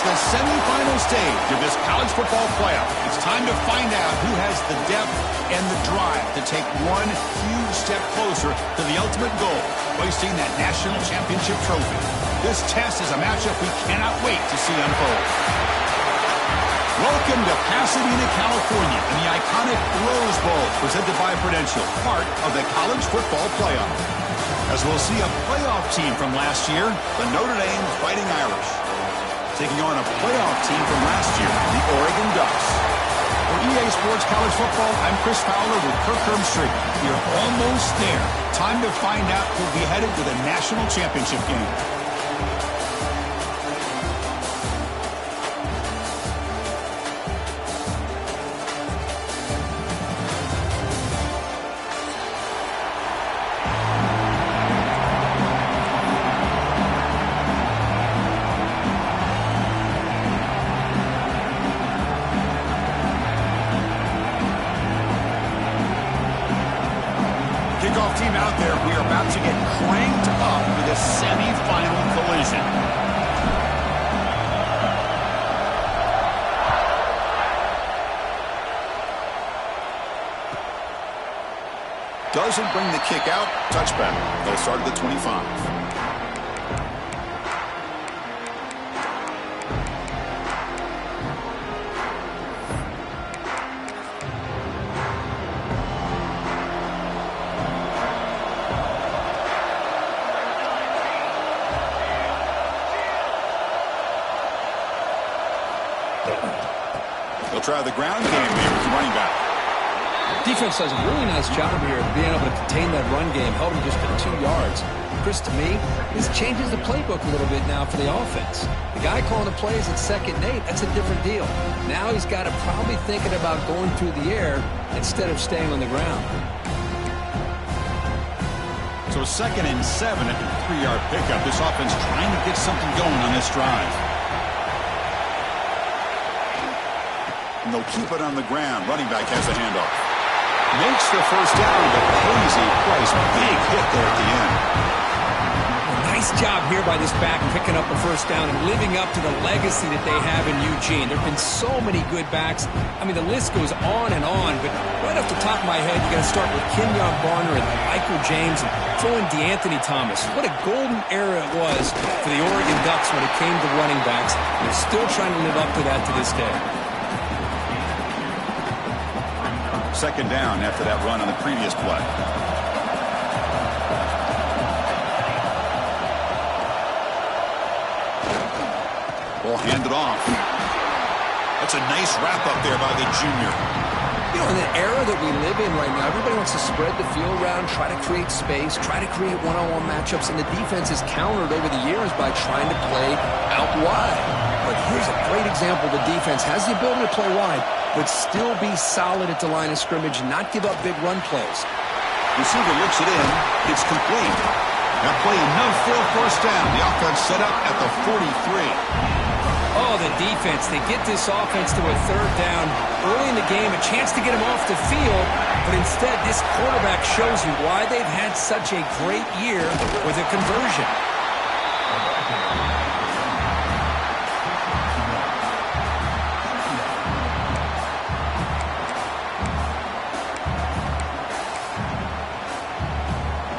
the semifinal stage of this college football playoff. It's time to find out who has the depth and the drive to take one huge step closer to the ultimate goal, hoisting that national championship trophy. This test is a matchup we cannot wait to see unfold. Welcome to Pasadena, California, and the iconic Rose Bowl, presented by Prudential, part of the college football playoff. As we'll see a playoff team from last year, the Notre Dame Fighting Irish, taking on a playoff team from last year, the Oregon Ducks. For EA Sports College Football, I'm Chris Fowler with Kirk Herbstreit. We are almost there. Time to find out who'll be headed to the national championship game. Kickoff team out there. We are about to get cranked up for this semifinal collision. Doesn't bring the kick out. Touchback. They'll start at the 25. They'll try the ground game here with the running back. Defense does a really nice job here of being able to contain that run game, held him just to 2 yards. Chris, to me, this changes the playbook a little bit now for the offense. The guy calling the plays at 2nd and 8, that's a different deal. Now he's got to probably thinking about going through the air instead of staying on the ground. So 2nd and 7 at the 3-yard pickup. This offense trying to get something going on this drive. And they'll keep it on the ground. Running back has a handoff. Makes the first down, but crazy price. Big hit there at the end. Nice job here by this back picking up a first down and living up to the legacy that they have in Eugene. There have been so many good backs. I mean, the list goes on and on, but right off the top of my head, you got to start with Kenyon Barner and Michael James and throw in DeAnthony Thomas. What a golden era it was for the Oregon Ducks when it came to running backs. They're still trying to live up to that to this day. 2nd down after that run on the previous play. Ball handed off. That's a nice wrap up there by the junior. You know, in the era that we live in right now, everybody wants to spread the field around, try to create space, try to create one-on-one matchups, and the defense is countered over the years by trying to play out wide. But here's a great example. The defense has the ability to play wide, but still be solid at the line of scrimmage, not give up big run plays. Receiver looks it in. It's complete. That play enough for a first down. The offense set up at the 43. Oh, the defense. They get this offense to a 3rd down early in the game, a chance to get him off the field, but instead this quarterback shows you why they've had such a great year with a conversion.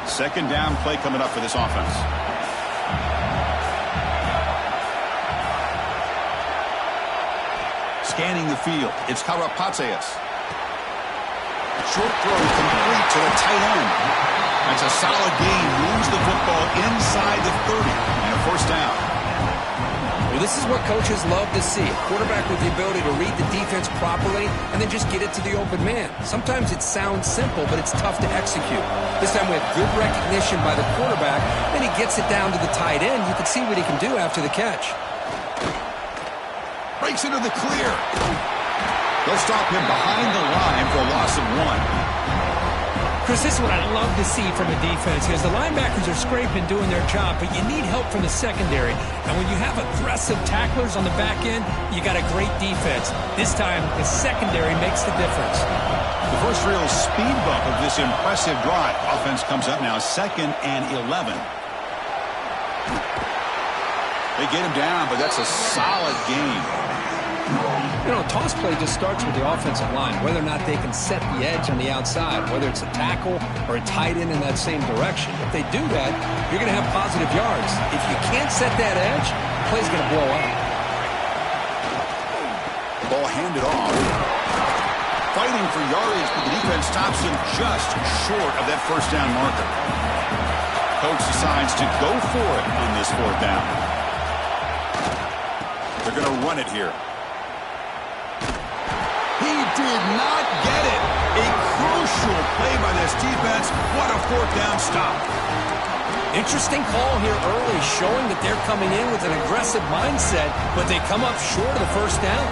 Second down play coming up for this offense. Scanning the field. It's Karapatsias. Short throw complete to the tight end. That's a solid gain. Moves the football inside the 30. And a first down. Well, this is what coaches love to see. A quarterback with the ability to read the defense properly and then just get it to the open man. Sometimes it sounds simple, but it's tough to execute. This time we have good recognition by the quarterback. Then he gets it down to the tight end. You can see what he can do after the catch. Breaks into the clear. They'll stop him behind the line for a loss of 1. Chris, this is what I love to see from a defense, because the linebackers are scraping, doing their job, but you need help from the secondary. And when you have aggressive tacklers on the back end, you got a great defense. This time, the secondary makes the difference. The first real speed bump of this impressive drive. Offense comes up now 2nd and 11. They get him down, but that's a solid gain. You know, toss play just starts with the offensive line, whether or not they can set the edge on the outside, whether it's a tackle or a tight end in that same direction. If they do that, you're going to have positive yards. If you can't set that edge, the play's going to blow up. Ball handed off. Fighting for yardage, but the defense stops him just short of that first down marker. Coach decides to go for it on this fourth down. They're going to run it here. He did not get it. A crucial play by this defense. What a fourth down stop. Interesting call here early, showing that they're coming in with an aggressive mindset, but they come up short of the first down.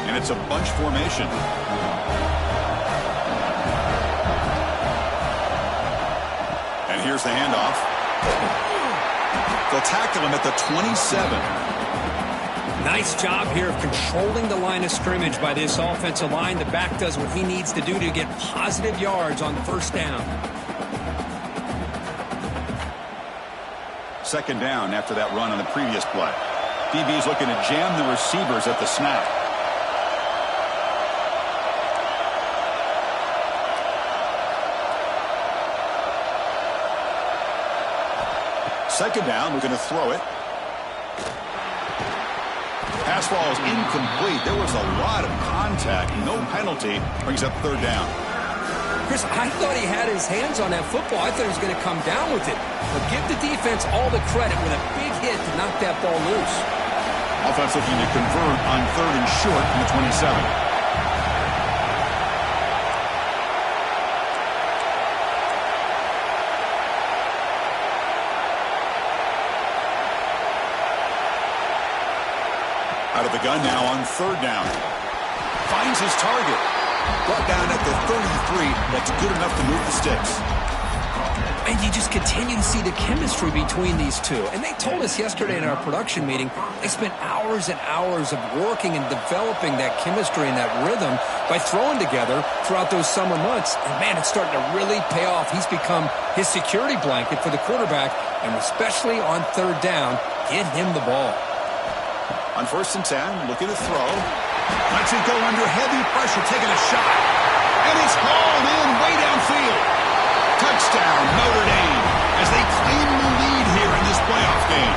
And it's a bunch formation. And here's the handoff. They'll tackle him at the 27. Nice job here of controlling the line of scrimmage by this offensive line. The back does what he needs to do to get positive yards on the first down. Second down after that run on the previous play. DB's looking to jam the receivers at the snap. Second down, we're going to throw it. Pass ball is incomplete. There was a lot of contact. No penalty. Brings up third down. Chris, I thought he had his hands on that football. I thought he was going to come down with it. But give the defense all the credit with a big hit to knock that ball loose. Offense looking to convert on third and short from the 27. Out of the gun now on third down. Finds his target. Brought down at the 33. That's good enough to move the sticks. And you just continue to see the chemistry between these two. And they told us yesterday in our production meeting, they spent hours and hours of working and developing that chemistry and that rhythm by throwing together throughout those summer months. And, man, it's starting to really pay off. He's become his security blanket for the quarterback, and especially on third down, get him the ball. On first and 10, looking to throw. Lets it go under heavy pressure, taking a shot. And it's hauled in way downfield. Touchdown, Notre Dame, as they claim the lead here in this playoff game.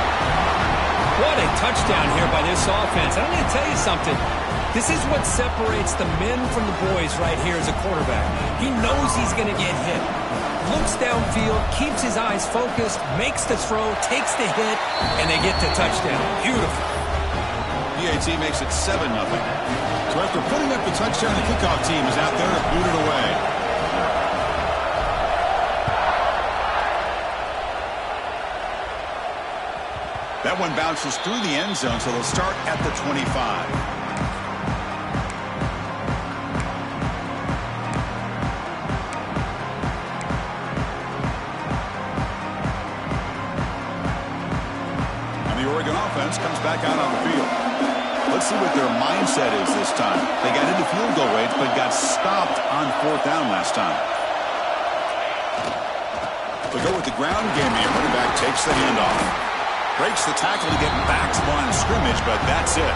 What a touchdown here by this offense. I'm going to tell you something. This is what separates the men from the boys right here as a quarterback. He knows he's going to get hit. Looks downfield, keeps his eyes focused, makes the throw, takes the hit, and they get the touchdown. Beautiful. PAT makes it 7-0. So after putting up the touchdown, the kickoff team is out there to boot it away. That one bounces through the end zone, so they'll start at the 25. And the Oregon offense comes back out on the field. Let's see what their mindset is this time. They got into field goal range, but got stopped on fourth down last time. They'll go with the ground game here. Running back takes the handoff. Breaks the tackle to get back to the line of scrimmage, but that's it.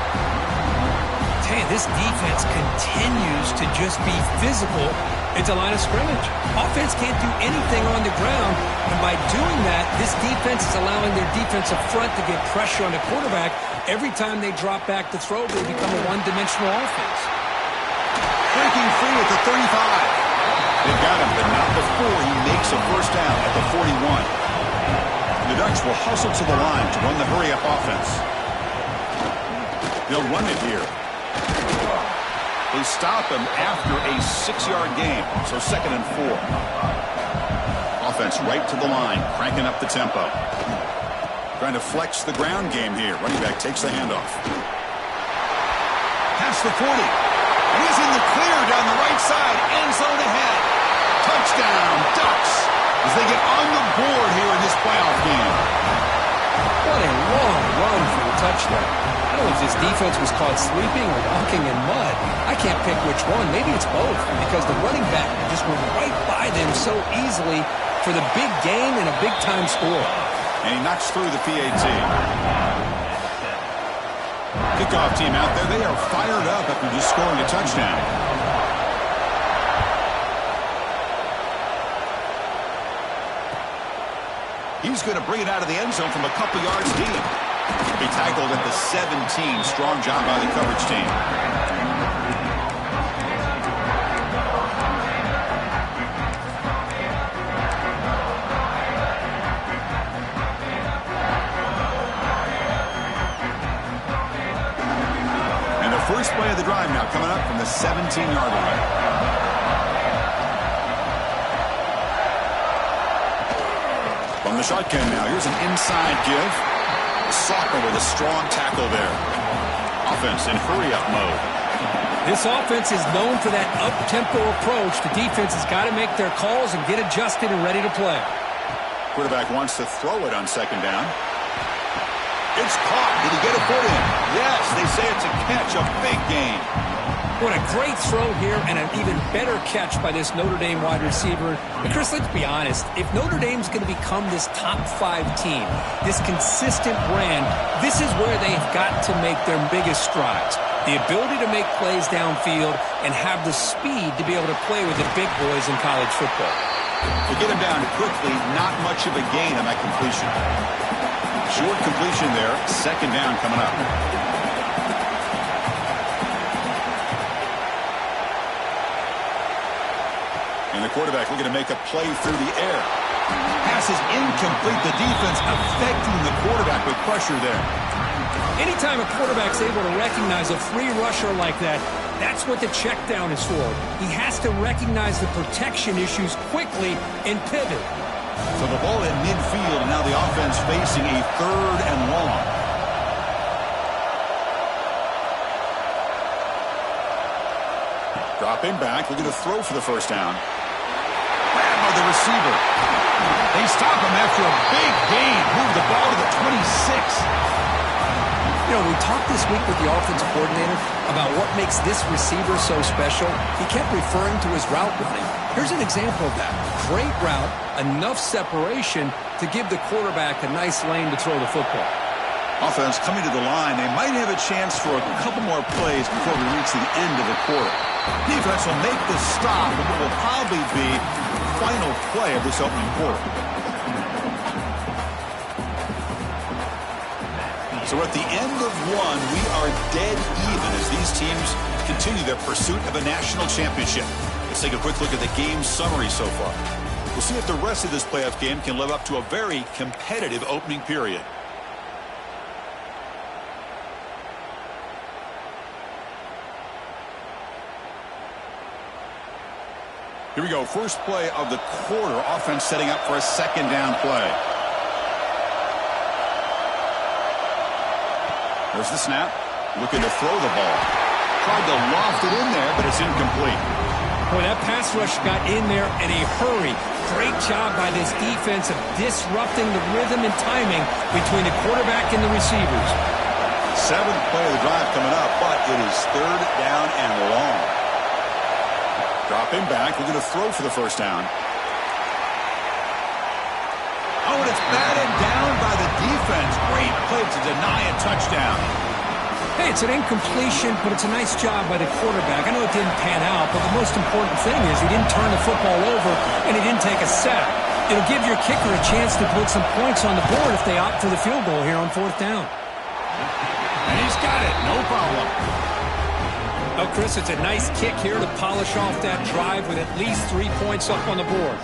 Hey, this defense continues to just be physical at the line of scrimmage. Offense can't do anything on the ground, and by doing that, this defense is allowing their defensive front to get pressure on the quarterback. Every time they drop back to throw, they become a one-dimensional offense. Breaking free at the 35. They've got him, but not before he makes a first down at the 41. The Ducks will hustle to the line to run the hurry-up offense. They'll run it here. They stop him after a 6-yard gain, so 2nd and 4. Offense right to the line, cranking up the tempo. Trying to flex the ground game here. Running back takes the handoff. Past the 40. And he's in the clear down the right side. End zone ahead. Touchdown, Ducks, as they get on the board here in this playoff game. What a long run for the touchdown. I don't know if this defense was caught sleeping or walking in mud. I can't pick which one. Maybe it's both, because the running back just went right by them so easily for the big gain and a big-time score. And he knocks through the PAT. Kickoff team out there. They are fired up after just scoring a touchdown. He's going to bring it out of the end zone from a couple yards deep. Be tackled at the 17. Strong job by the coverage team. And the first play of the drive now coming up from the 17-yard line. From the shotgun now, here's an inside give. Sockman with a strong tackle there. Offense in hurry-up mode. This offense is known for that up-tempo approach. The defense has got to make their calls and get adjusted and ready to play. Quarterback wants to throw it on second down. It's caught. Did he get a foot in? Yes, they say it's a catch, a big gain. What a great throw here, and an even better catch by this Notre Dame wide receiver. But Chris, let's be honest. If Notre Dame's going to become this top-5 team, this consistent brand, this is where they've got to make their biggest strides. The ability to make plays downfield and have the speed to be able to play with the big boys in college football. To get him down quickly, not much of a gain on that completion. Short completion there, second down coming up. And the quarterback looking to make a play through the air. Pass is incomplete. The defense affecting the quarterback with pressure there. Anytime a quarterback's able to recognize a free rusher like that, that's what the check down is for. He has to recognize the protection issues quickly and pivot. So the ball in midfield, and now the offense facing a 3rd and long. Dropping back, looking to throw for the first down. Grab by the receiver. They stop him after a big gain. Move the ball to the 26. You know, we talked this week with the offensive coordinator about what makes this receiver so special. He kept referring to his route running. Here's an example of that. Great route, enough separation to give the quarterback a nice lane to throw the football. Offense coming to the line. They might have a chance for a couple more plays before we reach the end of the quarter. Defense will make the stop, and it will probably be the final play of this opening quarter. So at the end of one, we are dead even as these teams continue their pursuit of a national championship. Let's take a quick look at the game summary so far. We'll see if the rest of this playoff game can live up to a very competitive opening period. Here we go. First play of the quarter. Offense setting up for a second down play. There's the snap. Looking to throw the ball. Tried to loft it in there, but it's incomplete. Boy, that pass rush got in there in a hurry. Great job by this defense of disrupting the rhythm and timing between the quarterback and the receivers. 7th play of the drive coming up, but it is 3rd down and long. Dropping back, looking to throw for the first down. Oh, and it's batted down by the defense. Great play to deny a touchdown. Hey, it's an incompletion, but it's a nice job by the quarterback. I know it didn't pan out, but the most important thing is he didn't turn the football over and he didn't take a sack. It'll give your kicker a chance to put some points on the board if they opt for the field goal here on 4th down. And he's got it. No problem. Oh, Chris, it's a nice kick here to polish off that drive with at least 3 points up on the board.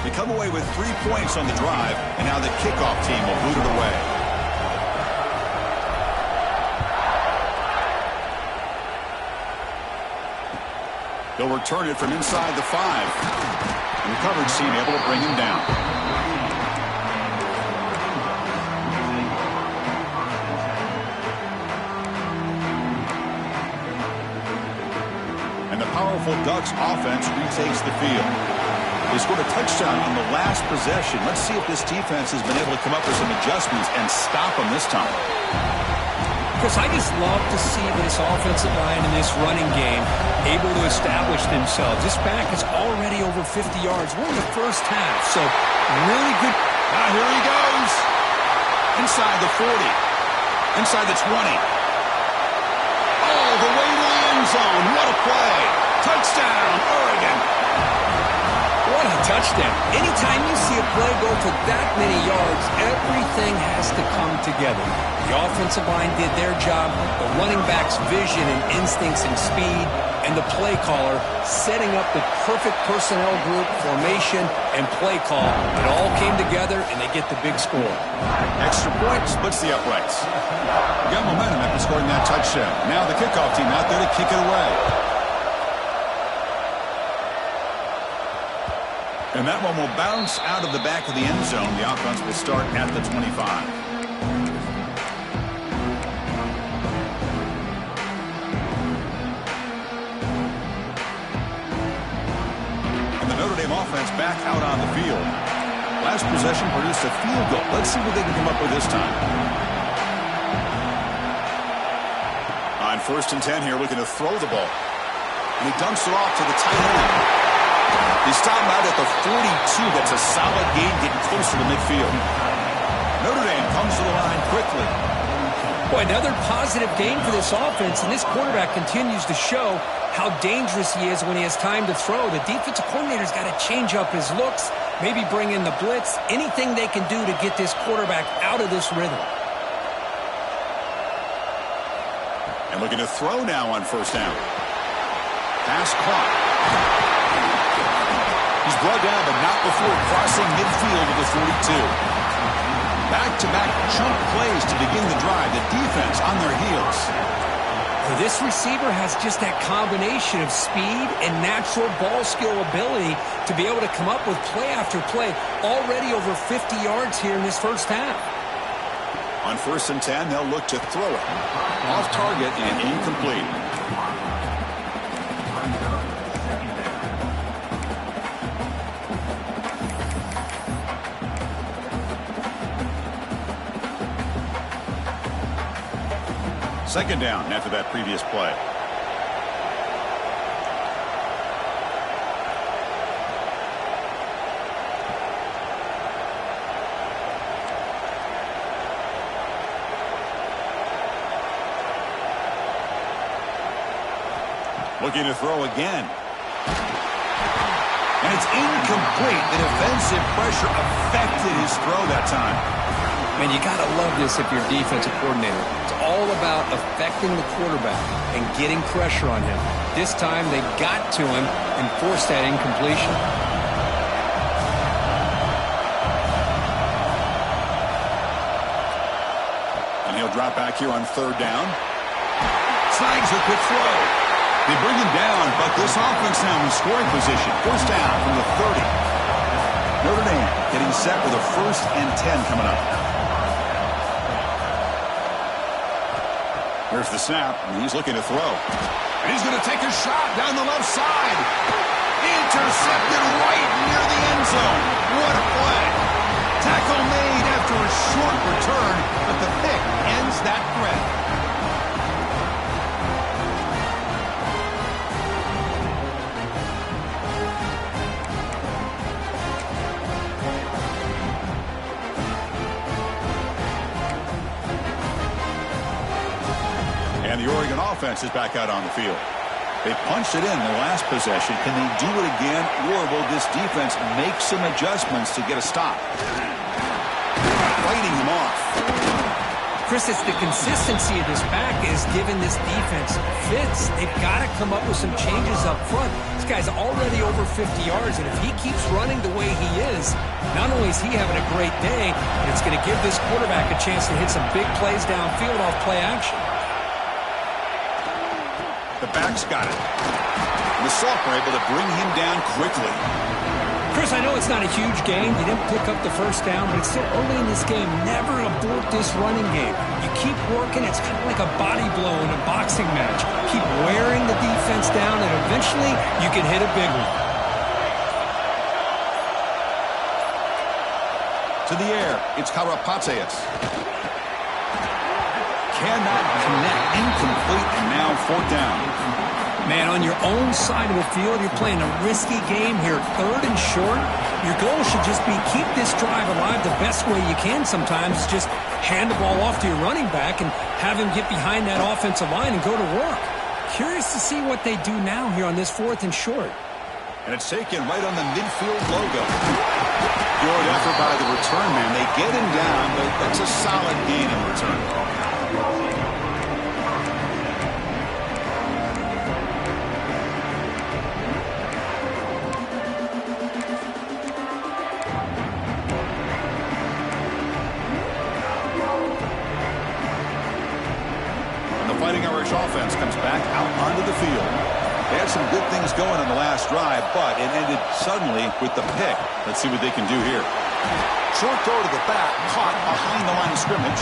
They come away with 3 points on the drive, and now the kickoff team will boot it away. They'll return it from inside the 5. And the coverage team able to bring him down. And the powerful Ducks offense retakes the field. They scored a touchdown on the last possession. Let's see if this defense has been able to come up with some adjustments and stop them this time. Chris, I just love to see this offensive line in this running game able to establish themselves. This back is already over 50 yards. We're in the first half, so really good. Now here he goes. Inside the 40. Inside the 20. All the way to the end zone. What a play. Touchdown, Oregon. What a touchdown. Anytime you see a play go for that many yards, everything has to come together. The offensive line did their job, the running back's vision and instincts and speed, and the play caller setting up the perfect personnel group, formation, and play call. It all came together, and they get the big score. Extra point splits the uprights. Got momentum after scoring that touchdown. Now the kickoff team out there to kick it away. And that one will bounce out of the back of the end zone. The offense will start at the 25. And the Notre Dame offense back out on the field. Last possession produced a field goal. Let's see what they can come up with this time. On 1st and 10 here, looking to throw the ball. And he dumps it off to the tight end. He stopped out at the 42. That's a solid gain, getting closer to midfield. Notre Dame comes to the line quickly. Boy, another positive gain for this offense, and this quarterback continues to show how dangerous he is when he has time to throw. The defensive coordinator's got to change up his looks, maybe bring in the blitz, anything they can do to get this quarterback out of this rhythm. And looking to throw now on 1st down. Pass clock. He's brought down, but not before crossing midfield of the 42. Back-to-back chunk plays to begin the drive. The defense on their heels. This receiver has just that combination of speed and natural ball skill ability to be able to come up with play after play. Already over 50 yards here in this first half. On 1st and 10, they'll look to throw it. Off target and incomplete. Second down after that previous play. Looking to throw again. And it's incomplete. The defensive pressure affected his throw that time. Man, you got to love this if you're a defensive coordinator. It's all about affecting the quarterback and getting pressure on him. This time they got to him and forced that incompletion. And he'll drop back here on 3rd down. Snags a quick throw. They bring him down, but this offense now in scoring position. 1st down from the 30. Notre Dame getting set with a 1st and 10 coming up. Here's the snap, and he's looking to throw. And he's going to take a shot down the left side. Intercepted right near the end zone. What a play. Tackle made after a short return, but the pick ends that threat. And the Oregon offense is back out on the field. They punched it in the last possession. Can they do it again, or will this defense make some adjustments to get a stop? Fighting them off. Chris, it's the consistency of this back is giving this defense fits. They've got to come up with some changes up front. This guy's already over 50 yards, and if he keeps running the way he is, not only is he having a great day, but it's going to give this quarterback a chance to hit some big plays downfield off play action. The back's got it. And the Salk were able to bring him down quickly. Chris, I know it's not a huge game. You didn't pick up the 1st down, but it's still early in this game. Never abort this running game. You keep working. It's kind of like a body blow in a boxing match. Keep wearing the defense down, and eventually you can hit a big one. To the air, it's Karapatsias. Cannot connect, incomplete, and now 4th down. Man, on your own side of the field, you're playing a risky game here. 3rd and short. Your goal should just be keep this drive alive the best way you can sometimes. Just hand the ball off to your running back and have him get behind that offensive line and go to work. Curious to see what they do now here on this 4th and short. And it's taken right on the midfield logo. Good effort by the return man. They get him down, but that's a solid gain in return. And the Fighting Irish offense comes back out onto the field. They had some good things going on the last drive, but it ended suddenly with the pick. Let's see what they can do here. Short throw to the back, caught behind the line of scrimmage.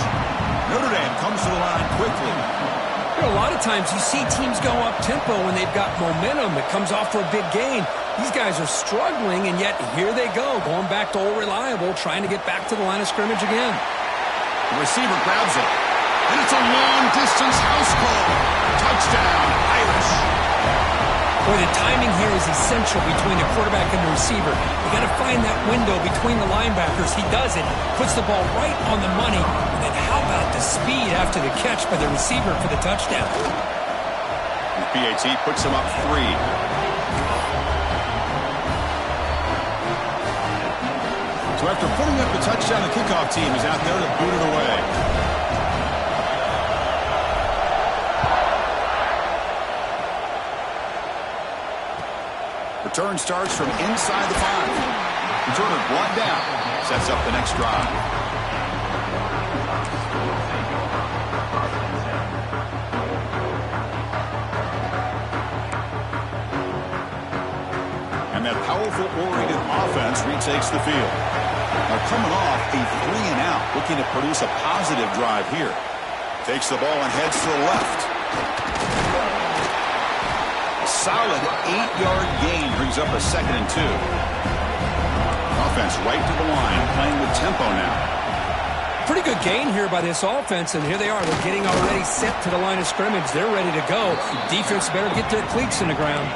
Notre Dame comes to the line quickly. You know, a lot of times you see teams go up-tempo when they've got momentum. It comes off for a big gain. These guys are struggling, and yet here they go, going back to old reliable, trying to get back to the line of scrimmage again. The receiver grabs it, and it's a long-distance house call. Touchdown, Irish. Boy, the timing here is essential between the quarterback and the receiver. You got to find that window between the linebackers. He does it, puts the ball right on the money. And then how about the speed after the catch by the receiver for the touchdown? The PAT puts him up 3. So after putting up the touchdown, the kickoff team is out there to boot it away. Return starts from inside the 5. Returner brought down. Sets up the next drive. And that powerful Oregon offense retakes the field. Now coming off a 3-and-out, looking to produce a positive drive here. Takes the ball and heads to the left. Solid 8-yard gain brings up a 2nd and 2. Offense right to the line, playing with tempo now. Pretty good gain here by this offense, and here they are. They're getting already set to the line of scrimmage. They're ready to go. Defense better get their cleats in the ground.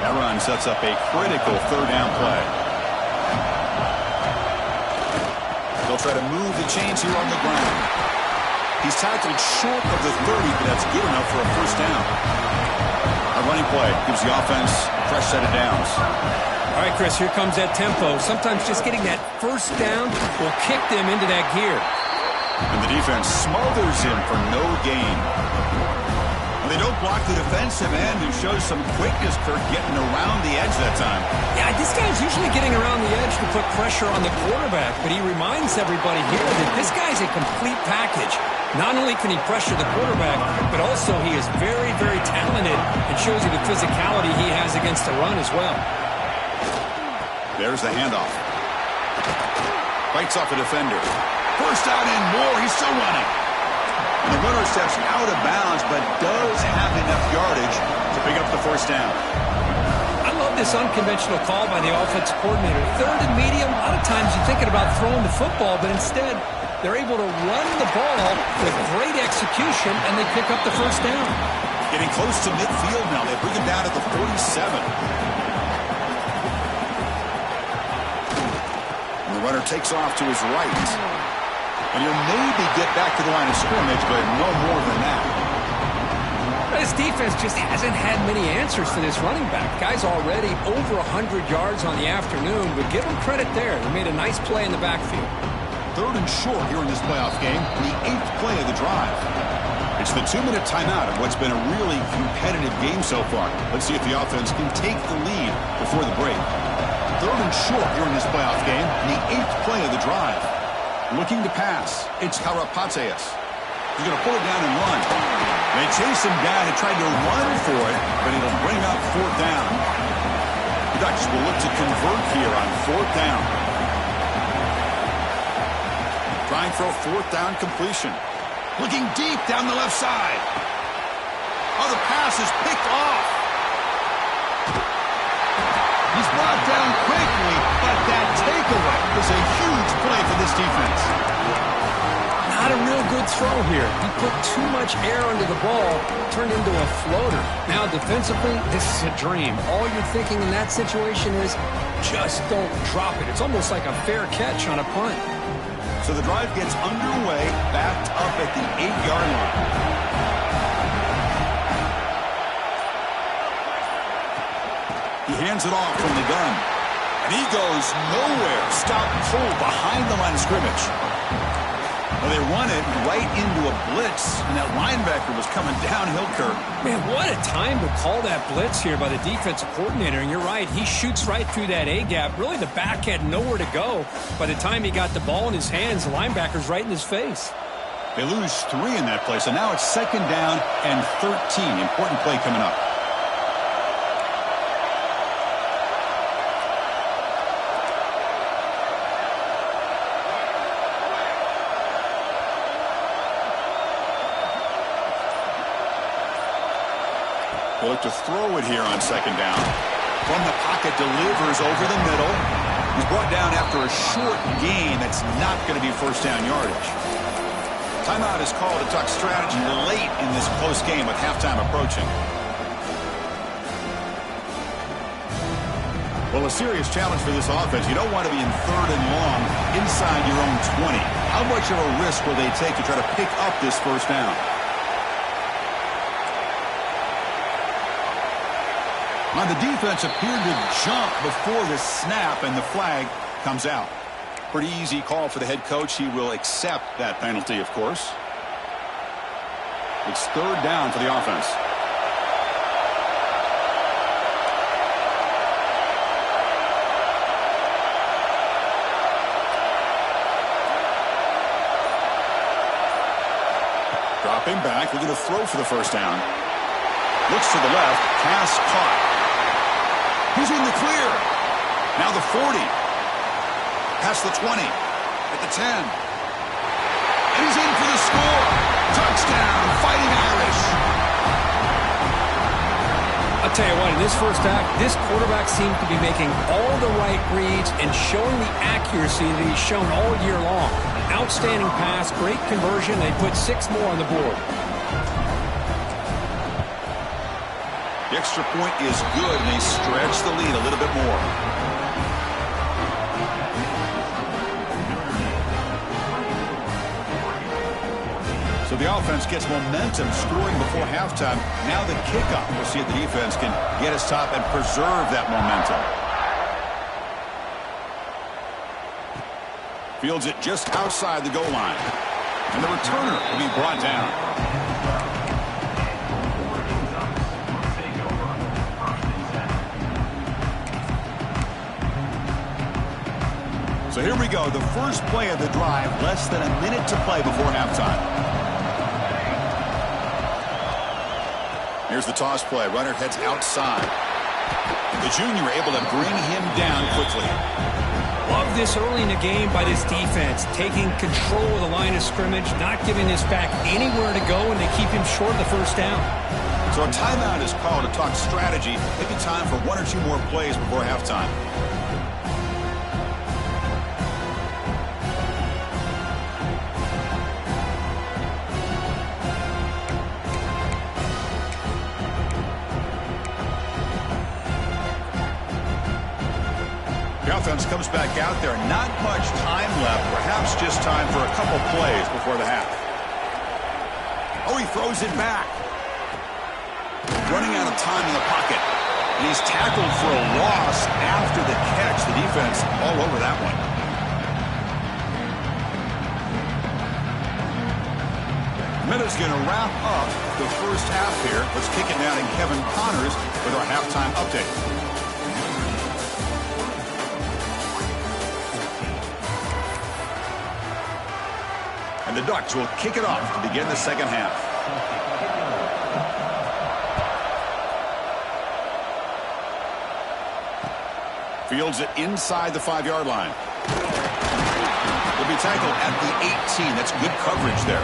That run sets up a critical 3rd down play. They'll try to move the chains here on the ground. He's tackled short of the 30, but that's good enough for a 1st down. A running play gives the offense a fresh set of downs. All right, Chris, here comes that tempo. Sometimes just getting that 1st down will kick them into that gear. And the defense smothers him for no gain. And they don't block the defensive end, who shows some quickness, Kirk, getting around the edge that time. Yeah, this guy's usually getting around the edge to put pressure on the quarterback, but he reminds everybody here that this guy's a complete package. Not only can he pressure the quarterback, but also he is very, very talented and shows you the physicality he has against the run as well. There's the handoff. Fights off a defender. 1st down and more. He's still running. And the runner steps out of bounds, but does have enough yardage to pick up the 1st down. I love this unconventional call by the offensive coordinator. 3rd and medium, a lot of times you're thinking about throwing the football, but instead they're able to run the ball with great execution, and they pick up the 1st down. Getting close to midfield now. They bring him down at the 47. And the runner takes off to his right. And he'll maybe get back to the line of scrimmage, but no more than that. This defense just hasn't had many answers for this running back. Guy's already over 100 yards on the afternoon, but give him credit there. They made a nice play in the backfield. 3rd and short here in this playoff game, the 8th play of the drive. It's the 2-minute timeout of what's been a really competitive game so far. Let's see if the offense can take the lead before the break. 3rd and short here in this playoff game, the 8th play of the drive. Looking to pass, it's Karapatsias. He's going to pull it down and run. They chase him down and tried to run for it, but it'll bring up 4th down. The Ducks will look to convert here on 4th down. Trying for a 4th down completion. Looking deep down the left side. Oh, the pass is picked off. He's brought down quickly, but that takeaway is a huge play for this defense. Not a real good throw here. He put too much air under the ball, turned into a floater. Now defensively, this is a dream. All you're thinking in that situation is just don't drop it. It's almost like a fair catch on a punt. So the drive gets underway, backed up at the 8-yard line. He hands it off from the gun. And he goes nowhere. Stop cold behind the line of scrimmage. Well, they run it right into a blitz, and that linebacker was coming downhill, Kirk. Man, what a time to call that blitz here by the defensive coordinator. And you're right, he shoots right through that A-gap. Really, the back had nowhere to go. By the time he got the ball in his hands, the linebacker's right in his face. They lose 3 in that play, so now it's 2nd down and 13. Important play coming up. They look to throw it here on 2nd down. From the pocket, delivers over the middle. He's brought down after a short gain. That's not going to be first down yardage. Timeout is called to talk strategy late in this close game with halftime approaching. Well, a serious challenge for this offense. You don't want to be in 3rd and long inside your own 20. How much of a risk will they take to try to pick up this first down? On the defense appeared to jump before the snap, and the flag comes out. Pretty easy call for the head coach. He will accept that penalty, of course. It's 3rd down for the offense. Dropping back, looking to throw for the first down. Looks to the left, pass caught. He's in the clear. Now the 40. Past the 20. At the 10. And he's in for the score. Touchdown, Fighting Irish. I'll tell you what, in this first act, this quarterback seemed to be making all the right reads and showing the accuracy that he's shown all year long. Outstanding pass, great conversion. They put 6 more on the board. The extra point is good, and they stretch the lead a little bit more. So the offense gets momentum scoring before halftime. Now the kickoff. We'll see if the defense can get us top and preserve that momentum. Fields it just outside the goal line. And the returner will be brought down. So here we go, the first play of the drive, less than a minute to play before halftime. Here's the toss play. Runner heads outside. The junior able to bring him down quickly. Love this early in the game by this defense, taking control of the line of scrimmage, not giving this back anywhere to go, and they keep him short of the first down. So a timeout is called to talk strategy. Maybe time for 1 or 2 more plays before halftime. The offense comes back out there. Not much time left. Perhaps just time for a couple plays before the half. Oh, he throws it back. Running out of time in the pocket. And he's tackled for a loss after the catch. The defense all over that one. Minute's going to wrap up the first half here. Let's kick it down to Kevin Connors with our halftime update. And the Ducks will kick it off to begin the second half. Fields it inside the 5-yard line. Will be tackled at the 18. That's good coverage there.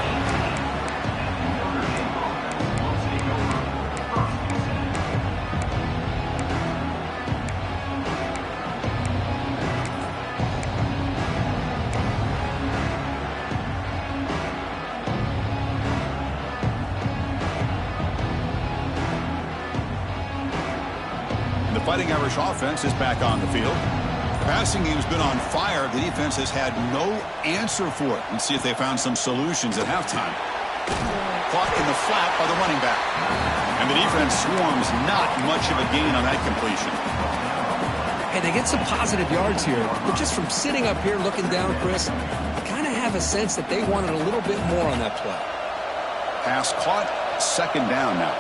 Fighting Irish offense is back on the field. The passing game's been on fire. The defense has had no answer for it. Let's see if they found some solutions at halftime. Caught in the flat by the running back. And the defense swarms, not much of a gain on that completion. Hey, they get some positive yards here, but just from sitting up here looking down, Chris, I kind of have a sense that they wanted a little bit more on that play. Pass caught, second down now.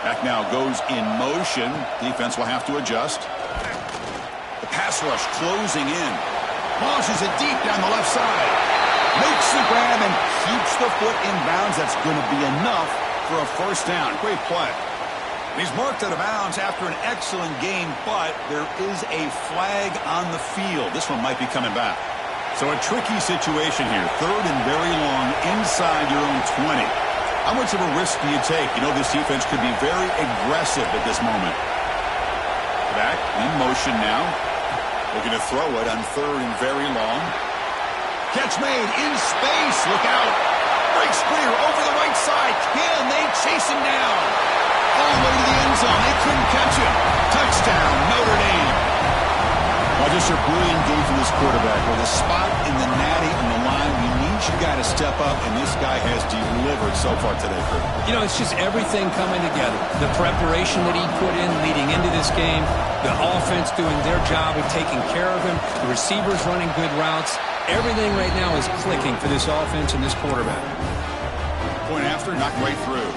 Back now goes in motion. Defense will have to adjust. The pass rush closing in. Launches it deep down the left side. Makes the grab and keeps the foot in bounds. That's going to be enough for a first down. Great play. He's marked out of bounds after an excellent game, but there is a flag on the field. This one might be coming back. So a tricky situation here. Third and very long inside your own 20. How much of a risk do you take? You know this defense could be very aggressive at this moment. Back in motion now. Looking to throw it on third and very long. Catch made in space. Look out. Breaks clear over the right side. Can they chase him down? All the way to the end zone. They couldn't catch him. Touchdown, Notre Dame. Well, just a brilliant game for this quarterback. With a spot in the natty on the line, you need your guy to step up, and this guy has delivered so far today, Kurt. You know, it's just everything coming together. The preparation that he put in leading into this game, the offense doing their job of taking care of him, the receivers running good routes. Everything right now is clicking for this offense and this quarterback. Point after, knocked right through.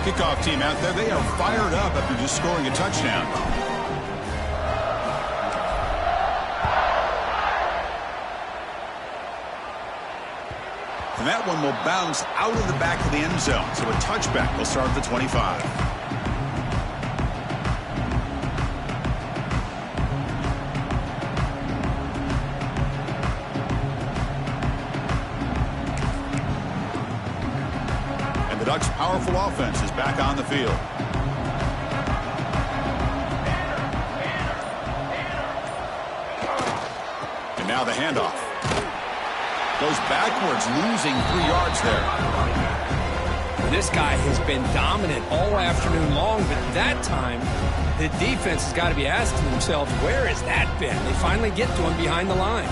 Kickoff team out there, they are fired up after just scoring a touchdown. And that one will bounce out of the back of the end zone. So a touchback will start at the 25. And the Ducks' powerful offense is back on the field. And now the handoff. Goes backwards, losing 3 yards there. This guy has been dominant all afternoon long, but that time, the defense has got to be asking themselves, where has that been? They finally get to him behind the line.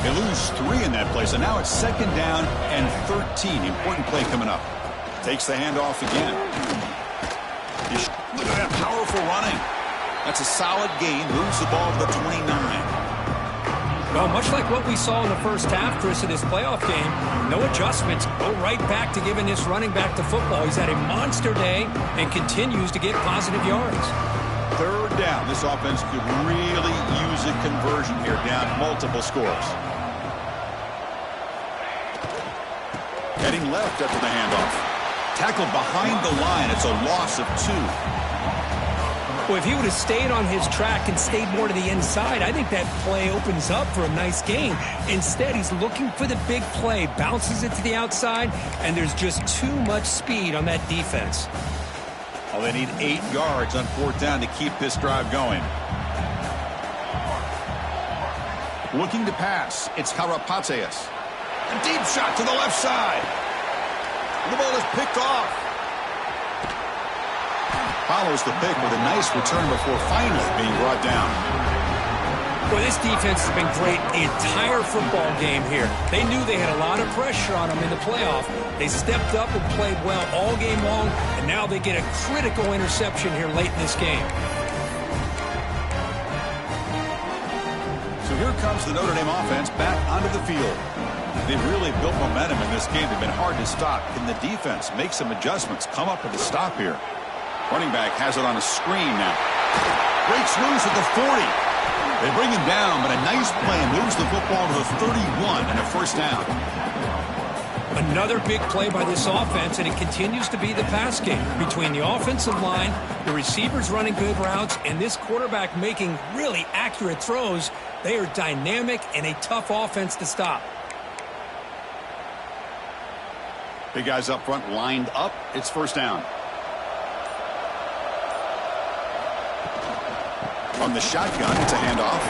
They lose 3 in that play, so now it's second down and 13. Important play coming up. Takes the handoff again. Look at that powerful running. That's a solid gain. Moves the ball to the 29. Well, much like what we saw in the first half, Chris, of this playoff game, no adjustments. Go right back to giving this running back the football. He's had a monster day and continues to get positive yards. Third down. This offense could really use a conversion here, down multiple scores. Heading left after the handoff. Tackled behind the line. It's a loss of 2. Well, if he would have stayed on his track and stayed more to the inside, I think that play opens up for a nice gain. Instead, he's looking for the big play, bounces it to the outside, and there's just too much speed on that defense. Well, they need 8 yards on fourth down to keep this drive going. Looking to pass. It's Karapateas. A deep shot to the left side. The ball is picked off. Follows the pick with a nice return before finally being brought down. Boy, this defense has been great the entire football game here. They knew they had a lot of pressure on them in the playoff. They stepped up and played well all game long, and now they get a critical interception here late in this game. So here comes the Notre Dame offense back onto the field. They've really built momentum in this game. They've been hard to stop. Can the defense make some adjustments, come up with a stop here? Running back has it on a screen now. Breaks loose at the 40. They bring him down, but a nice play moves the football to the 31 and a first down. Another big play by this offense, and it continues to be the pass game. Between the offensive line, the receivers running good routes, and this quarterback making really accurate throws, they are dynamic and a tough offense to stop. Big guys up front lined up. It's first down. From the shotgun, it's a handoff.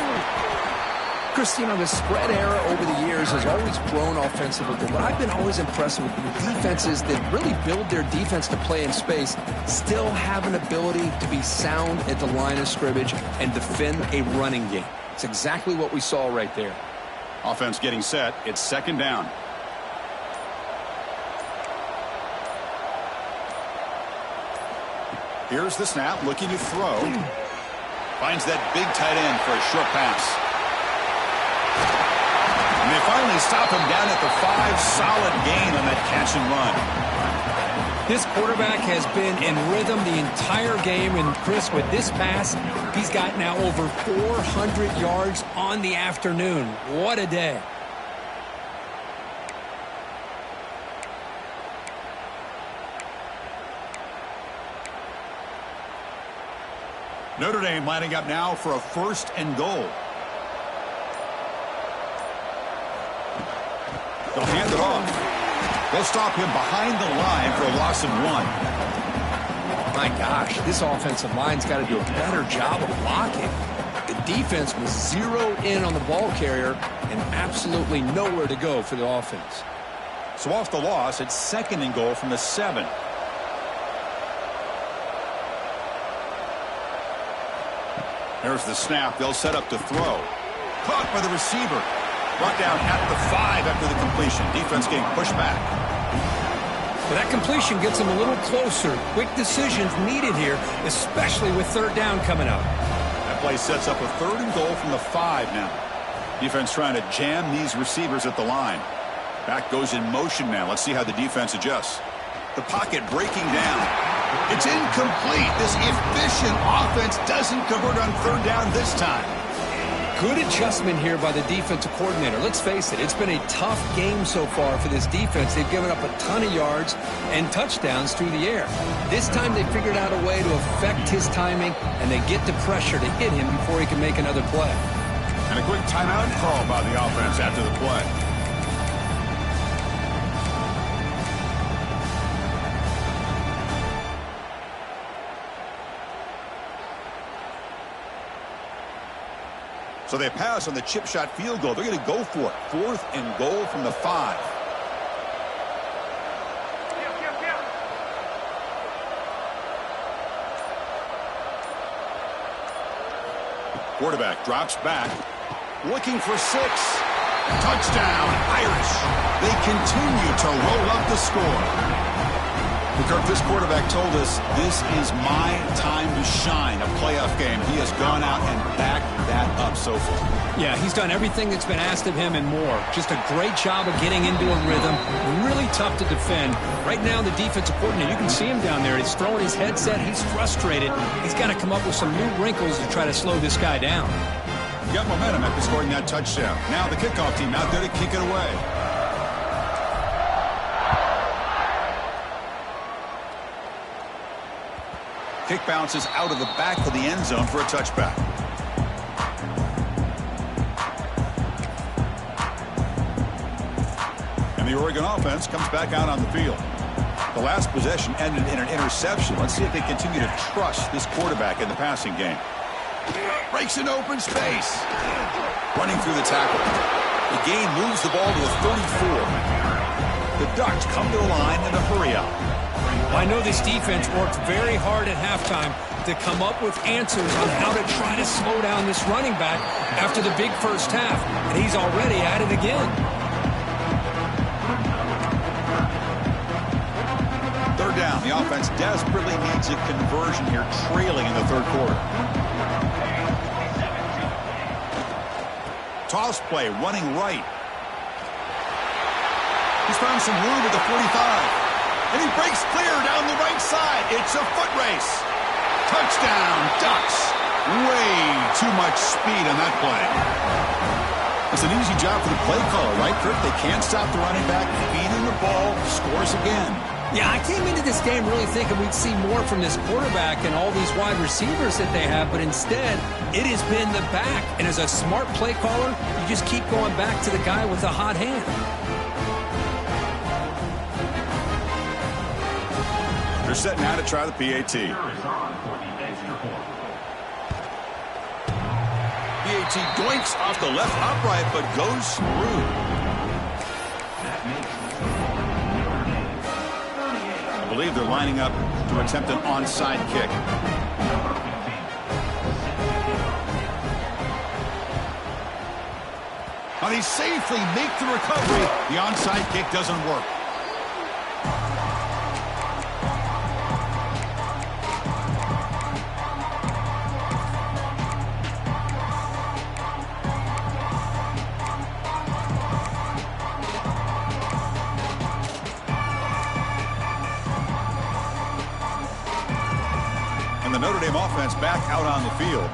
Christine, the spread era over the years has always grown offensively, but what I've been always impressed with the defenses that really build their defense to play in space still have an ability to be sound at the line of scrimmage and defend a running game. It's exactly what we saw right there. Offense getting set. It's second down. Here's the snap, looking to throw. Finds that big tight end for a short pass. And they finally stop him down at the 5. Solid gain on that catch and run. This quarterback has been in rhythm the entire game, and Chris, with this pass, he's got now over 400 yards on the afternoon. What a day. Notre Dame lining up now for a 1st and goal. They'll hand it off. They'll stop him behind the line for a loss of 1. My gosh, this offensive line's got to do a better job of blocking. The defense was zeroed in on the ball carrier and absolutely nowhere to go for the offense. So off the loss, it's 2nd and goal from the 7. There's the snap. They'll set up to throw. Caught by the receiver. Brought down at the 5 after the completion. Defense getting pushed back. Well, that completion gets them a little closer. Quick decisions needed here, especially with 3rd down coming up. That play sets up a 3rd and goal from the 5 now. Defense trying to jam these receivers at the line. Back goes in motion now. Let's see how the defense adjusts. The pocket breaking down. It's incomplete. This efficient offense doesn't convert on 3rd down this time. Good adjustment here by the defensive coordinator. Let's face it, it's been a tough game so far for this defense. They've given up a ton of yards and touchdowns through the air. This time they figured out a way to affect his timing, and they get the pressure to hit him before he can make another play. And a quick timeout call by the offense after the play. So they pass on the chip shot field goal. They're going to go for it. 4th and goal from the 5. Quarterback drops back. Looking for 6. Touchdown, Irish. They continue to roll up the score. Kirk, this quarterback told us this is my time to shine, a playoff game. He has gone out and backed that up so far. Yeah, he's done everything that's been asked of him and more. Just a great job of getting into a rhythm. Really tough to defend. Right now, the defensive coordinator, you can see him down there. He's throwing his headset. He's frustrated. He's got to come up with some new wrinkles to try to slow this guy down. You got momentum after scoring that touchdown. Now the kickoff team out there to kick it away. Kick bounces out of the back of the end zone for a touchback. And the Oregon offense comes back out on the field. The last possession ended in an interception. Let's see if they continue to trust this quarterback in the passing game. Breaks an open space. Running through the tackle. The gain moves the ball to the 34. The Ducks come to the line in a hurry up. I know this defense worked very hard at halftime to come up with answers on how to try to slow down this running back after the big first half, and he's already at it again. 3rd down. The offense desperately needs a conversion here, trailing in the 3rd quarter. Toss play, running right. He's found some room at the 45. And he breaks clear down the right side. It's a foot race. Touchdown, Ducks. Way too much speed on that play. It's an easy job for the play caller, right, Kirk? They can't stop the running back. Feeding the ball, scores again. Yeah, I came into this game really thinking we'd see more from this quarterback and all these wide receivers that they have, but instead, it has been the back. And as a smart play caller, you just keep going back to the guy with the hot hand. They're set now to try the PAT. shoots. He doinks off the left upright, but goes through. I believe they're lining up to attempt an onside kick. Now they safely make the recovery. The onside kick doesn't work. And the Notre Dame offense back out on the field.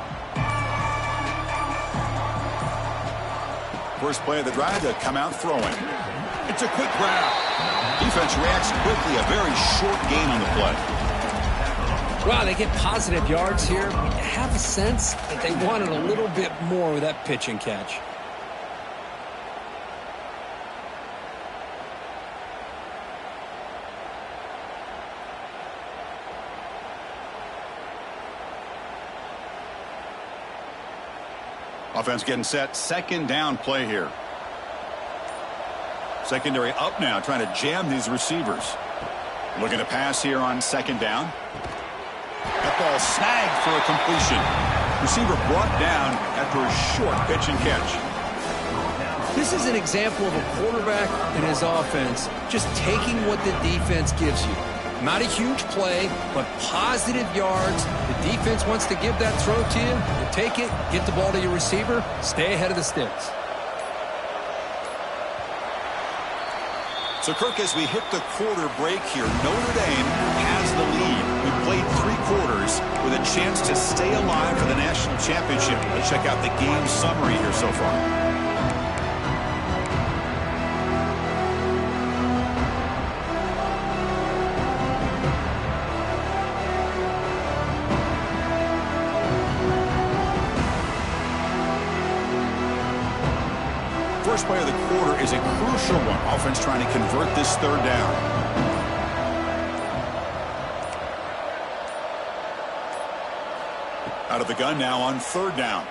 First play of the drive to come out throwing. It's a quick grab. Defense reacts quickly. A very short gain on the play. Wow, they get positive yards here. I have a sense that they wanted a little bit more with that pitch and catch. Offense getting set. Second down play here. Secondary up now, trying to jam these receivers. Looking to pass here on second down. That ball snagged for a completion. Receiver brought down after a short pitch and catch. This is an example of a quarterback and his offense just taking what the defense gives you. Not a huge play, but positive yards. The defense wants to give that throw to you. You take it, get the ball to your receiver, stay ahead of the sticks. So, Kirk, as we hit the quarter break here, Notre Dame has the lead. We played 3 quarters with a chance to stay alive for the national championship. Let's check out the game summary here so far. First play of the quarter is a crucial one. Offense trying to convert this third down. Out of the gun now on third down.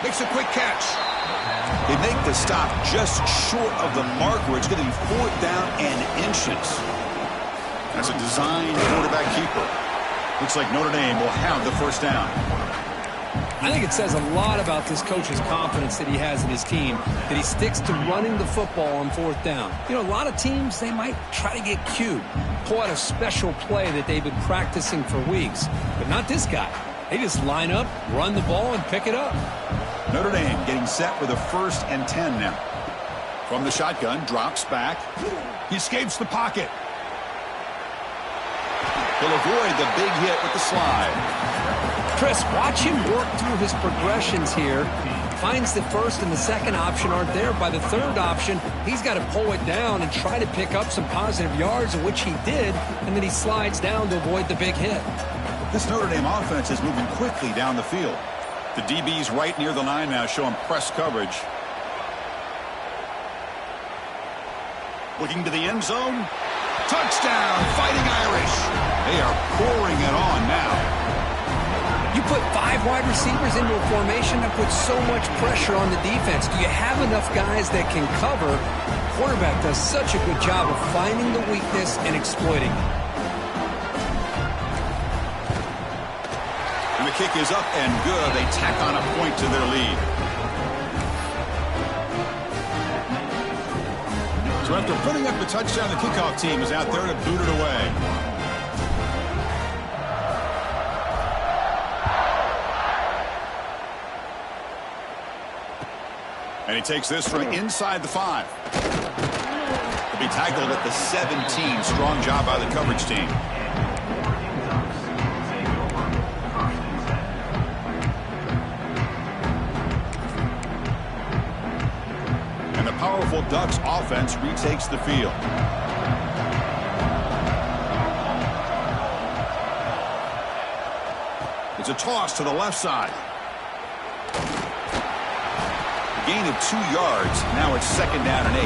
Makes a quick catch. They make the stop just short of the mark where it's going to be 4th down and inches. That's a designed quarterback keeper. Looks like Notre Dame will have the first down. I think it says a lot about this coach's confidence that he has in his team, that he sticks to running the football on 4th down. You know, a lot of teams, they might try to get cute, pull out a special play that they've been practicing for weeks, but not this guy. They just line up, run the ball, and pick it up. Notre Dame getting set for the 1st and 10 now. From the shotgun, drops back. He escapes the pocket. He'll avoid the big hit with the slide. Chris, watch him work through his progressions here. Finds the first and the second option aren't there. By the third option, he's got to pull it down and try to pick up some positive yards, which he did, and then he slides down to avoid the big hit. This Notre Dame offense is moving quickly down the field. The DB's right near the line now, showing press coverage. Looking to the end zone. Touchdown, Fighting Irish. They are pouring it on now. You put 5 wide receivers into a formation that puts so much pressure on the defense. Do you have enough guys that can cover? Quarterback does such a good job of finding the weakness and exploiting it. And the kick is up and good. They tack on a point to their lead. So after putting up the touchdown, the kickoff team is out there to boot it away. And he takes this from inside the 5. He'll be tackled at the 17. Strong job by the coverage team. And the powerful Ducks offense retakes the field. It's a toss to the left side. Gain of 2 yards. Now it's 2nd down and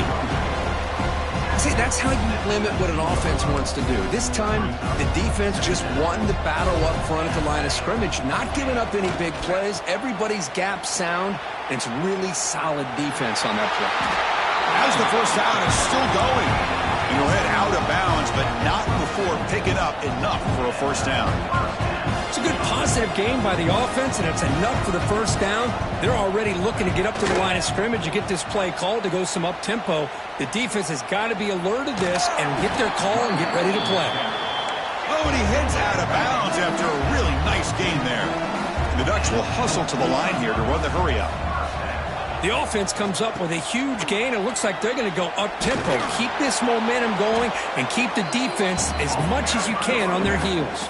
8. See, that's how you limit what an offense wants to do. This time, the defense just won the battle up front at the line of scrimmage, not giving up any big plays. Everybody's gap sound, and it's really solid defense on that play. As the first down is still going. And he'll head out of bounds, but not before picking up enough for a first down. It's a good positive game by the offense, and it's enough for the first down. They're already looking to get up to the line of scrimmage and get this play called to go some up-tempo. The defense has got to be alert of this and get their call and get ready to play. Oh, and he heads out of bounds after a really nice gain there. The Ducks will hustle to the line here to run the hurry-up. The offense comes up with a huge gain. It looks like they're going to go up-tempo. Keep this momentum going and keep the defense as much as you can on their heels.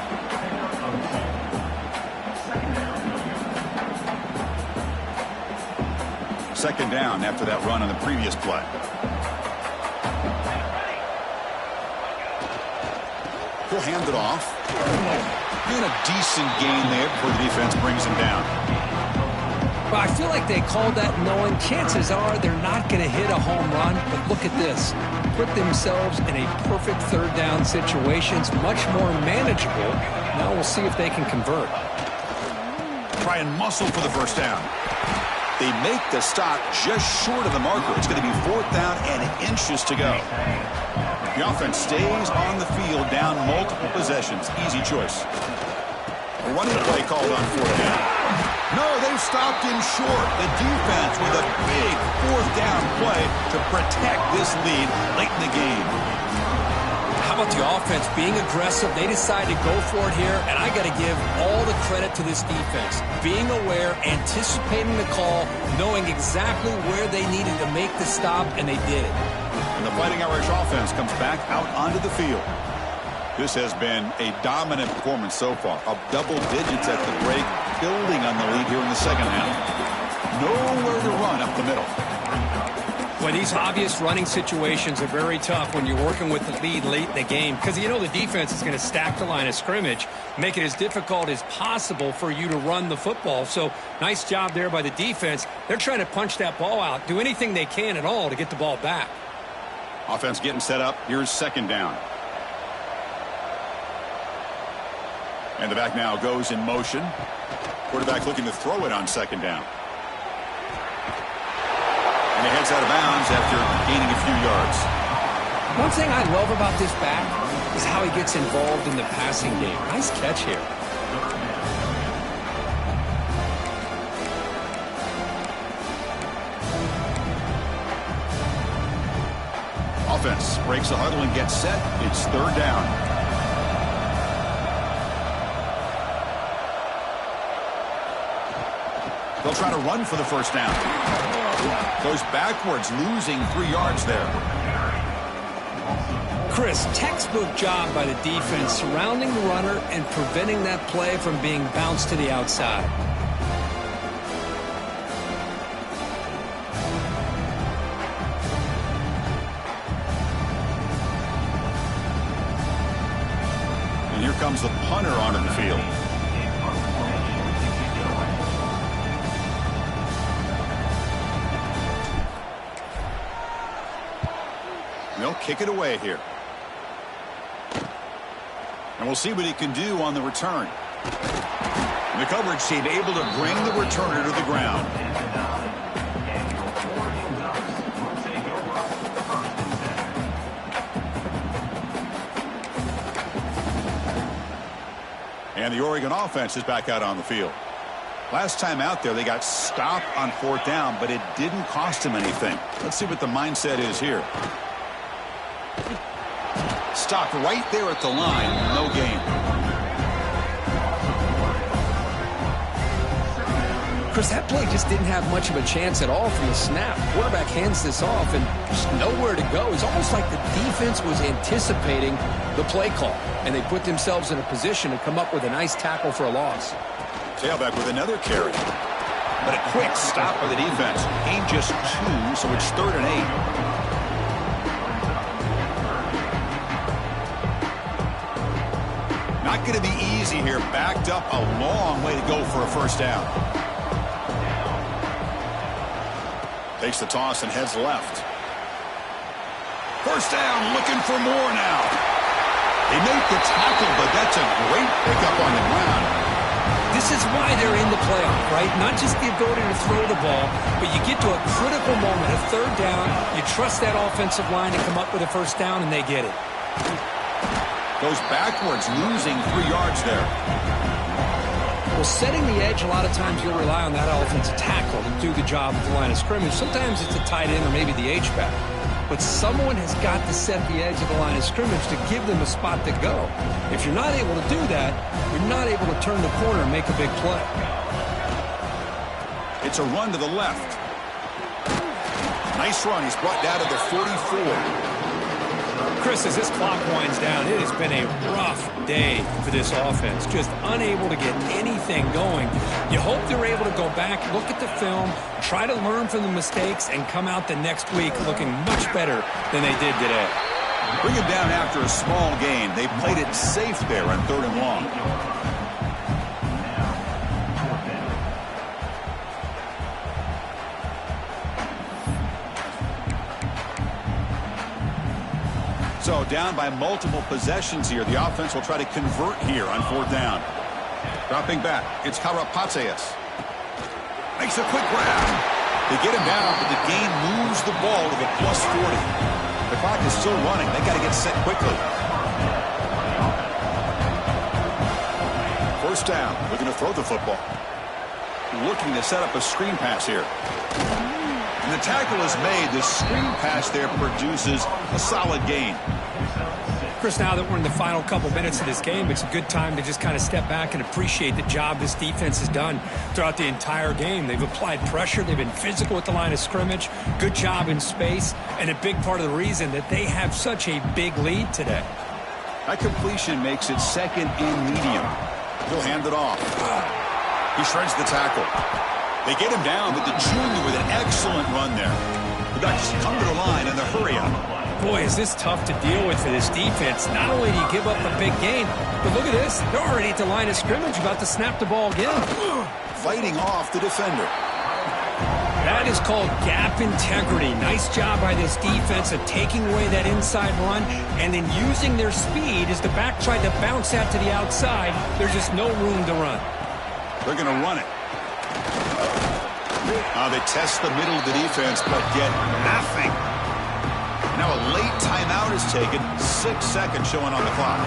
Second down after that run on the previous play. He'll hand it off. And a decent gain there before the defense brings him down. Well, I feel like they called that knowing chances are they're not going to hit a home run. But look at this. Put themselves in a perfect third down situation. It's much more manageable. Now we'll see if they can convert. Try and muscle for the first down. They make the stop just short of the marker. It's going to be fourth down and inches to go. The offense stays on the field down multiple possessions. Easy choice. A running play called on fourth down. No, they've stopped him short. The defense with a big fourth down play to protect this lead late in the game. How about the offense being aggressive? They decide to go for it here, and I got to give all the credit to this defense. Being aware, anticipating the call, knowing exactly where they needed to make the stop, and they did it. And the Fighting Irish offense comes back out onto the field. This has been a dominant performance so far. Up double digits at the break, building on the lead here in the second half. Nowhere to run up the middle. Well, these obvious running situations are very tough when you're working with the lead late in the game because you know the defense is going to stack the line of scrimmage, make it as difficult as possible for you to run the football. So nice job there by the defense. They're trying to punch that ball out, do anything they can at all to get the ball back. Offense getting set up. Here's second down. And the back now goes in motion. Quarterback looking to throw it on second down. And he heads out of bounds after gaining a few yards. One thing I love about this back is how he gets involved in the passing game. Nice catch here. Offense breaks the huddle and gets set. It's third down. They'll try to run for the first down. Goes backwards, losing 3 yards there. Chris, textbook job by the defense surrounding the runner and preventing that play from being bounced to the outside. And here comes the punter onto the field. They'll kick it away here. And we'll see what he can do on the return. And the coverage team able to bring the returner to the ground. And the Oregon offense is back out on the field. Last time out there, they got stopped on fourth down, but it didn't cost them anything. Let's see what the mindset is here. Stopped right there at the line. No gain. Chris, that play just didn't have much of a chance at all from the snap. Quarterback hands this off and just nowhere to go. It's almost like the defense was anticipating the play call, and they put themselves in a position to come up with a nice tackle for a loss. Tailback with another carry. But a quick stop by the defense. Gain just 2, so it's 3rd and 8. Not going to be easy here. Backed up a long way to go for a first down. Takes the toss and heads left. First down, looking for more now. They make the tackle, but that's a great pickup on the ground. This is why they're in the playoff, right? Not just the ability to throw the ball, but you get to a critical moment, a third down, you trust that offensive line to come up with a first down, and they get it. Goes backwards, losing 3 yards there. Well, setting the edge, a lot of times you'll rely on that offensive tackle to do the job at the line of scrimmage. Sometimes it's a tight end or maybe the H-back. But someone has got to set the edge of the line of scrimmage to give them a spot to go. If you're not able to do that, you're not able to turn the corner and make a big play. It's a run to the left. Nice run. He's brought down to the 44. Chris, as this clock winds down, it has been a rough day for this offense. Just unable to get anything going. You hope they're able to go back, look at the film, try to learn from the mistakes, and come out the next week looking much better than they did today. Bring him down after a small gain. They played it safe there on 3rd and long. So down by multiple possessions here. The offense will try to convert here on 4th down. Dropping back. It's Karapatsias. Makes a quick grab. They get him down, but the gain moves the ball to the +40. The clock is still running. They got to get set quickly. First down. Looking to throw the football. Looking to set up a screen pass here. And the tackle is made. The screen pass there produces a solid gain. Chris, now that we're in the final couple minutes of this game, it's a good time to just kind of step back and appreciate the job this defense has done throughout the entire game. They've applied pressure. They've been physical at the line of scrimmage. Good job in space. And a big part of the reason that they have such a big lead today. That completion makes it 2nd and medium. He'll hand it off. He shreds the tackle. They get him down, but the junior with an excellent run there. The Ducks come to the line in the hurry-up. Boy, is this tough to deal with for this defense. Not only do you give up a big gain, but look at this. They're already at the line of scrimmage, about to snap the ball again. Fighting off the defender. That is called gap integrity. Nice job by this defense of taking away that inside run and then using their speed as the back tried to bounce out to the outside. There's just no room to run. They're going to run it. They test the middle of the defense, but get nothing. Now a late timeout is taken. 6 seconds showing on the clock.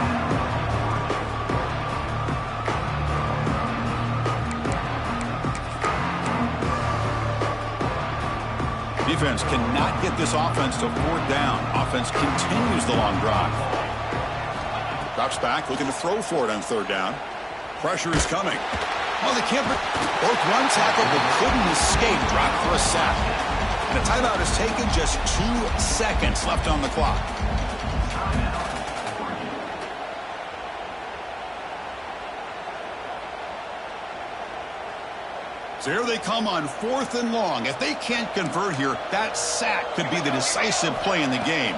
Defense cannot get this offense to 4th down. Offense continues the long drive. Drops back, looking to throw for it on 3rd down. Pressure is coming. Oh, they can't. Both run tackle, but couldn't escape. Dropped for a sack. And a timeout is taken. Just 2 seconds left on the clock. So here they come on 4th and long. If they can't convert here, that sack could be the decisive play in the game.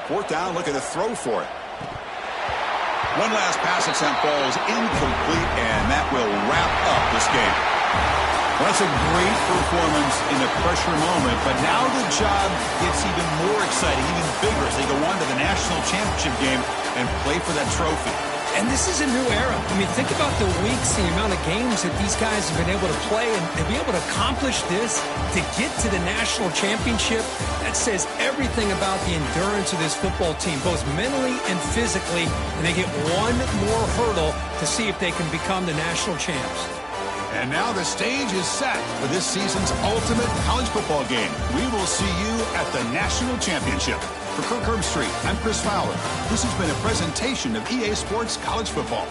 4th down, looking to throw for it. One last pass attempt falls incomplete, and that will wrap up this game. Well, that's a great performance in a pressure moment, but now the job gets even more exciting, even bigger as they go on to the national championship game and play for that trophy. And this is a new era. I mean, think about the weeks, the amount of games that these guys have been able to play, and to be able to accomplish this, to get to the national championship, that says everything about the endurance of this football team, both mentally and physically, and they get one more hurdle to see if they can become the national champs. And now the stage is set for this season's ultimate college football game. We will see you at the national championship. For Kirk Herbstreit, I'm Chris Fowler. This has been a presentation of EA Sports College Football.